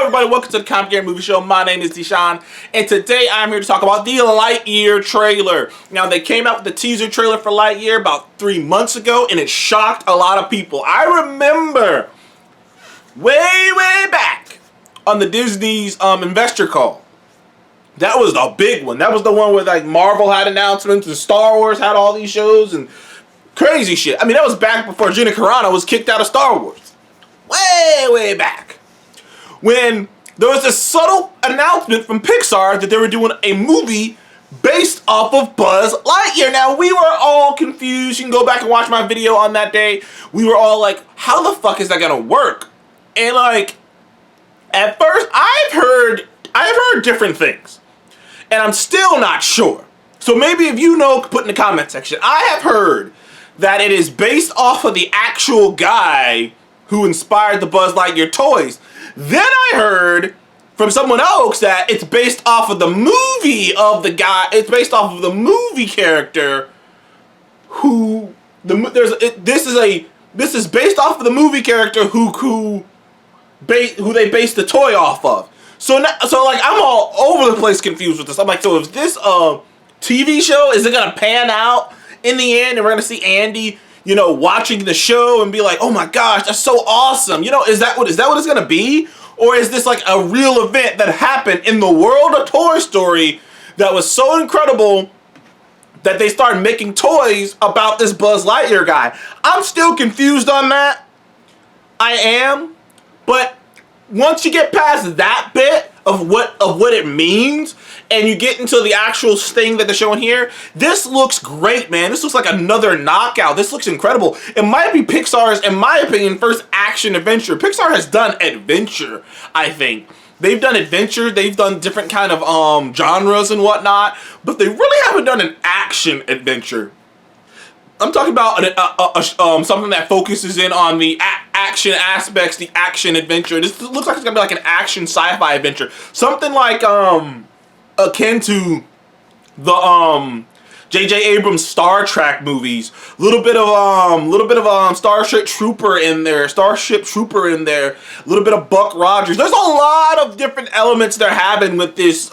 everybody, welcome to the Comic Gear Movie Show. My name is Deshaun, and today I'm here to talk about the Lightyear trailer. Now, they came out with the teaser trailer for Lightyear about 3 months ago, and it shocked a lot of people. I remember way back on the Disney's investor call. That was the big one. That was the one where like Marvel had announcements and Star Wars had all these shows and crazy shit. I mean, that was back before Gina Carano was kicked out of Star Wars. Way back. When there was this subtle announcement from Pixar that they were doing a movie based off of Buzz Lightyear. Now, we were all confused. You can go back and watch my video on that day. We were all like, how the fuck is that gonna work? And like, at first, I've heard different things. And I'm still not sure. So maybe if you know, put in the comment section. I have heard that it is based off of the actual guy who inspired the Buzz Lightyear toys. Then I heard from someone else that it's based off of the movie of the guy. It's based off of the movie character who this is based off of the movie character who they based the toy off of. So like I'm all over the place confused with this. I'm like, so is this a TV show? Is it gonna pan out in the end and we're gonna see Andy, you know, watching the show and be like, oh my gosh, that's so awesome. You know, is that what it's gonna be? Or is this like a real event that happened in the world of Toy Story that was so incredible that they started making toys about this Buzz Lightyear guy? I'm still confused on that. I am. But once you get past that bit of what it means and you get into the actual thing that they're showing here, this looks great, man. This looks like another knockout. This looks incredible. It might be Pixar's, in my opinion, first action adventure. Pixar has done adventure, I think. They've done adventure, they've done different kind of genres and whatnot, but they really haven't done an action adventure. I'm talking about something that focuses in on the action aspects, the action adventure. This looks like it's gonna be like an action sci-fi adventure, something like akin to the JJ Abrams Star Trek movies. Little bit of Starship Trooper in there, a little bit of Buck Rogers. There's a lot of different elements they're having with this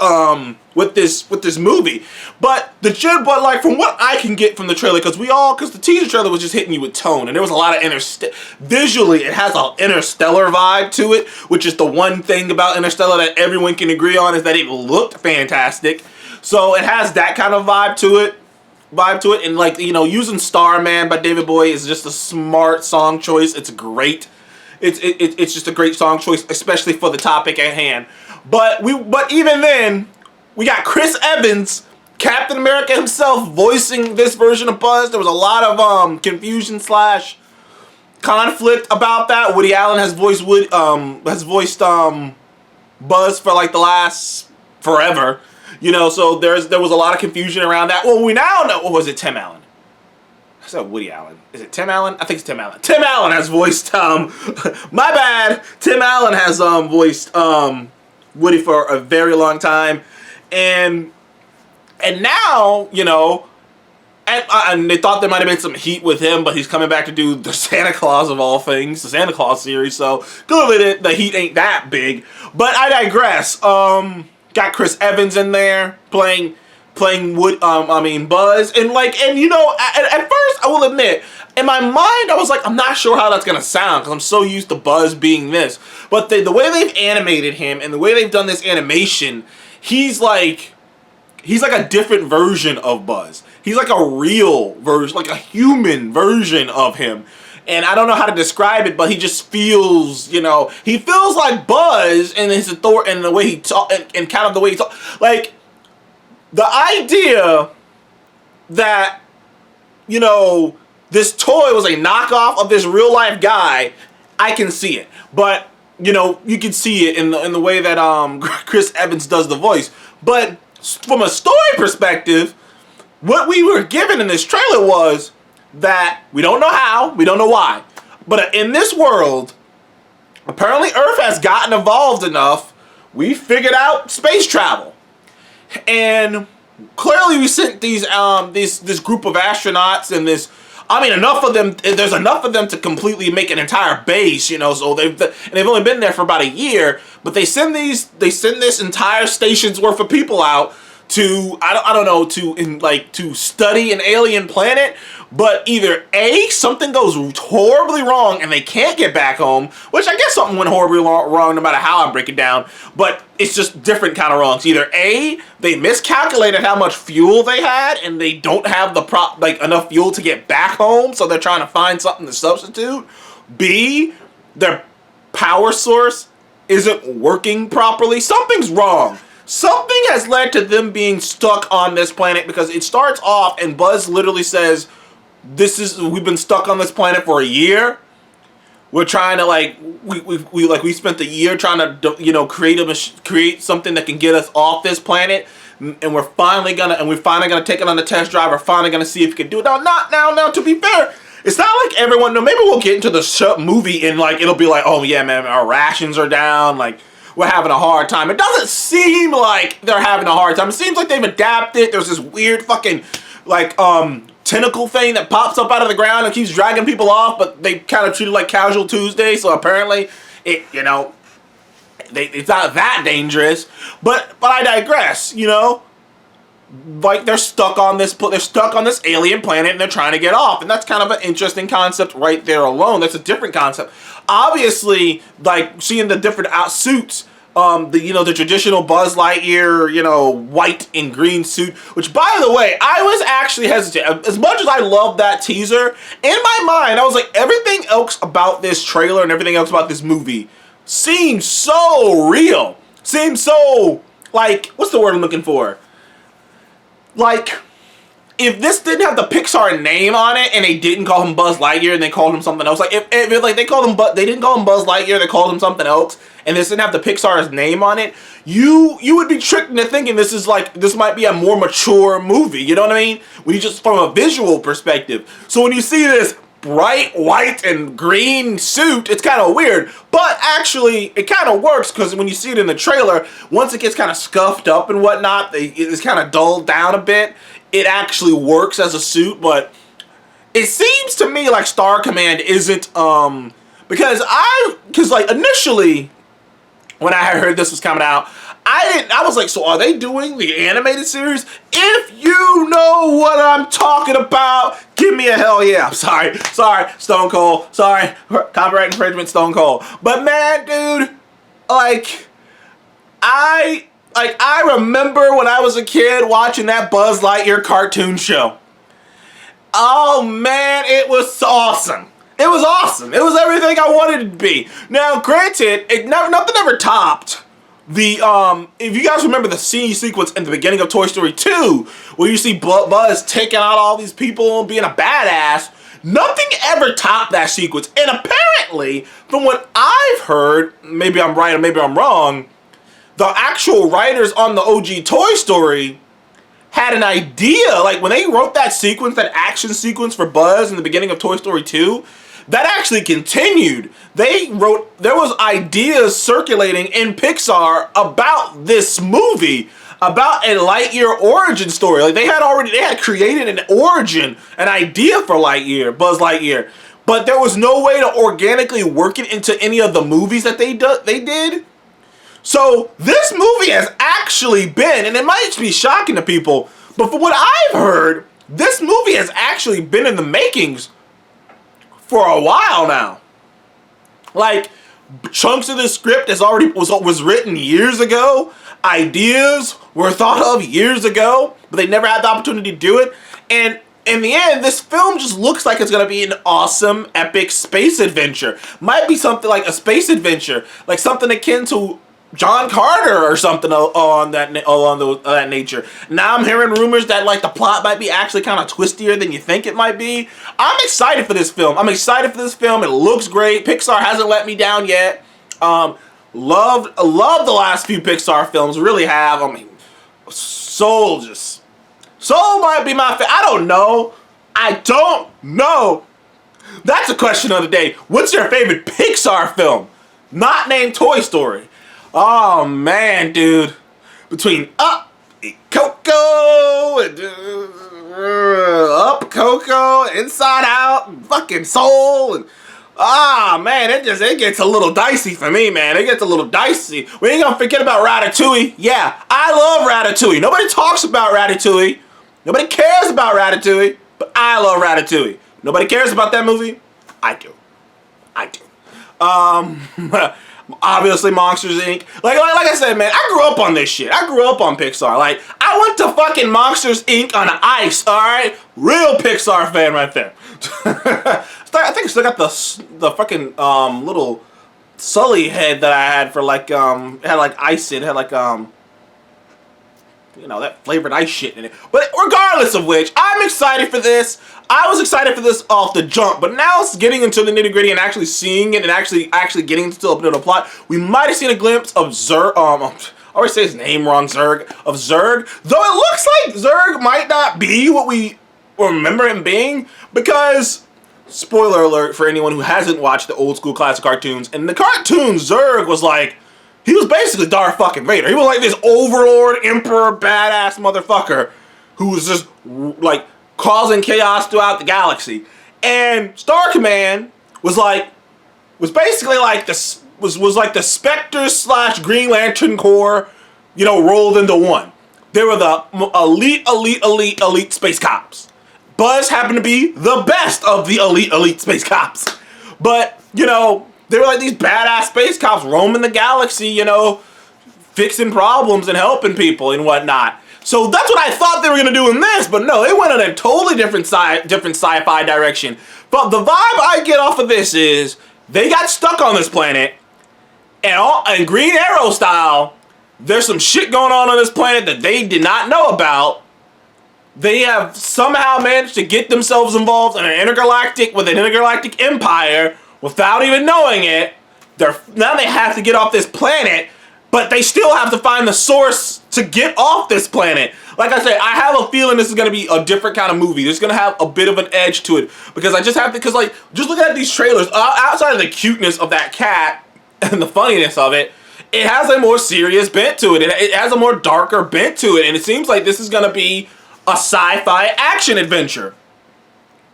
movie. But like from what I can get from the trailer, because the teaser trailer was just hitting you with tone, and there was a lot of visually it has an Interstellar vibe to it, which is the one thing about Interstellar that everyone can agree on is that it looked fantastic. So it has that kind of vibe to it, and like, you know, using Starman by David Bowie is just a smart song choice. It's great. It's just a great song choice, especially for the topic at hand. But even then, we got Chris Evans, Captain America himself, voicing this version of Buzz. There was a lot of confusion / conflict about that. Woody Allen has voiced Buzz for like the last forever. You know, so there was a lot of confusion around that. Well, we now know. What was it? Tim Allen. I said Woody Allen. Is it Tim Allen? I think it's Tim Allen. Tim Allen has voiced my bad. Tim Allen has voiced Woody for a very long time, and now, you know, and they thought there might have been some heat with him, but he's coming back to do the Santa Claus of all things, the Santa Claus series. So clearly the heat ain't that big. But I digress. Got Chris Evans in there playing Buzz, and you know, at first I will admit, in my mind I was like, I'm not sure how that's gonna sound because I'm so used to Buzz being this, but the way they've animated him and the way they've done this animation, he's like a different version of Buzz. He's like a real version, like a human version of him. And I don't know how to describe it, but he just feels, you know, he feels like Buzz and his authority and the way he talk and kind of the way he talk. Like the idea that, you know, this toy was a knockoff of this real life guy, I can see it. But, you know, you can see it in the way that Chris Evans does the voice. But from a story perspective, what we were given in this trailer was that we don't know how, we don't know why, but in this world, apparently Earth has gotten evolved enough, we figured out space travel. And clearly we sent this group of astronauts and this I mean, enough of them. There's enough of them to completely make an entire base, you know. So they've only been there for about a year, but they send this entire station's worth of people out to I don't know to study an alien planet. But either A, something goes horribly wrong and they can't get back home, which I guess something went horribly wrong no matter how I break it down, but it's just different kind of wrongs. Either A, they miscalculated how much fuel they had and they don't have enough fuel to get back home, so they're trying to find something to substitute. B, their power source isn't working properly. Something's wrong. Something has led to them being stuck on this planet, because it starts off and Buzz literally says, we've been stuck on this planet for a year. We're trying to we spent the year trying to, you know, create something that can get us off this planet, and we're finally gonna take it on the test drive. We're finally gonna see if we can do it. Now, to be fair, it's not like everyone. Maybe we'll get into the movie and like it'll be like, oh yeah, man, our rations are down. Like we're having a hard time. It doesn't seem like they're having a hard time. It seems like they've adapted. There's this weird fucking tentacle thing that pops up out of the ground and keeps dragging people off, but they kind of treat it like Casual Tuesday, so apparently it's not that dangerous. But I digress, you know? Like they're stuck on this alien planet and they're trying to get off, and that's kind of an interesting concept right there alone. That's a different concept. Obviously, like seeing the different suits. The traditional Buzz Lightyear, you know, white and green suit, which by the way, I was actually hesitant. As much as I love that teaser, in my mind, I was like, everything else about this trailer and everything else about this movie seems so real. Seems so, like, what's the word I'm looking for? Like, if this didn't have the Pixar name on it and they didn't call him Buzz Lightyear and they called him something else, like if they didn't call him Buzz Lightyear, they called him something else, and this didn't have the Pixar's name on it, you would be tricked into thinking this might be a more mature movie. You know what I mean? When you just from a visual perspective. So when you see this bright white and green suit, it's kind of weird, but actually it kind of works, because when you see it in the trailer, once it gets kind of scuffed up and whatnot, it's kind of dulled down a bit. It actually works as a suit, but it seems to me like Star Command isn't, because initially when I heard this was coming out, I was like, so are they doing the animated series? If you know what I'm talking about, give me a hell yeah. Sorry, Stone Cold. Sorry, copyright infringement, Stone Cold. But man, dude, I remember when I was a kid watching that Buzz Lightyear cartoon show. Oh man, it was awesome. It was awesome. It was everything I wanted it to be. Now, granted, nothing ever topped the, if you guys remember the scene sequence in the beginning of Toy Story 2, where you see Buzz taking out all these people and being a badass, nothing ever topped that sequence. And apparently, from what I've heard, maybe I'm right or maybe I'm wrong, the actual writers on the OG Toy Story had an idea, like when they wrote that sequence, that action sequence for Buzz in the beginning of Toy Story 2, that actually continued. There was ideas circulating in Pixar about this movie, about a Lightyear origin story. Like they had created an origin, an idea for Lightyear, Buzz Lightyear, but there was no way to organically work it into any of the movies that they did. So this movie has actually been, and it might be shocking to people, but from what I've heard, this movie has actually been in the makings for a while now. Like, chunks of the script was written years ago. Ideas were thought of years ago, but they never had the opportunity to do it. And in the end, this film just looks like it's going to be an awesome, epic space adventure. Might be something like a space adventure, like something akin to John Carter or something along that nature. Now I'm hearing rumors that like the plot might be actually kind of twistier than you think it might be. I'm excited for this film. It looks great. Pixar hasn't let me down yet. Loved the last few Pixar films. Really have. I mean, Soul might be my favorite. I don't know. That's a question of the day. What's your favorite Pixar film? Not named Toy Story. Oh man, dude. Between Up, Coco, and Up, Coco, Inside Out, fucking Soul, and man, it gets a little dicey for me, man. It gets a little dicey. We ain't gonna forget about Ratatouille. Yeah, I love Ratatouille. Nobody talks about Ratatouille. Nobody cares about Ratatouille, but I love Ratatouille. Nobody cares about that movie. I do. Obviously Monsters Inc. Like I said, man, I grew up on this shit. I grew up on Pixar. Like, I went to fucking Monsters Inc. on ice, alright? Real Pixar fan right there. I think I still got the fucking little Sully head that I had for like, it had like ice in it. It had like, you know, that flavored ice shit in it. But regardless of which, I'm excited for this. I was excited for this off the jump, but now it's getting into the nitty gritty and actually seeing it and actually getting into a bit of the plot. We might have seen a glimpse of Zurg. I always say his name wrong, Zurg. Though it looks like Zurg might not be what we remember him being, because, spoiler alert for anyone who hasn't watched the old school classic cartoons, in the cartoon, Zurg was like, he was basically Darth fucking Vader. He was like this overlord, emperor, badass motherfucker who was just like causing chaos throughout the galaxy. And Star Command was basically like was like the Spectre / Green Lantern Corps, you know, rolled into one. They were the elite space cops. Buzz happened to be the best of the elite space cops. But, you know, they were like these badass space cops roaming the galaxy, you know, fixing problems and helping people and whatnot. So that's what I thought they were gonna do in this, but no, they went in a totally different sci-fi direction. But the vibe I get off of this is they got stuck on this planet, and Green Arrow style, there's some shit going on this planet that they did not know about. They have somehow managed to get themselves involved in an intergalactic empire without even knowing it. Now they have to get off this planet, but they still have to find the source to get off this planet. Like I said, I have a feeling this is going to be a different kind of movie. There's going to have a bit of an edge to it, because just looking at these trailers, outside of the cuteness of that cat and the funniness of it, it has a more serious bent to it. It has a more darker bent to it, and it seems like this is going to be a sci-fi action adventure.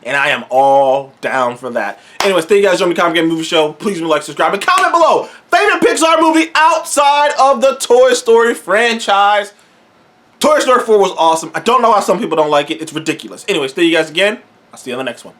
And I am all down for that. Anyways, thank you guys for joining me, Comic Game Movie Show. Please like, subscribe, and comment below. Favorite Pixar movie outside of the Toy Story franchise. Toy Story 4 was awesome. I don't know why some people don't like it. It's ridiculous. Anyways, thank you guys again. I'll see you on the next one.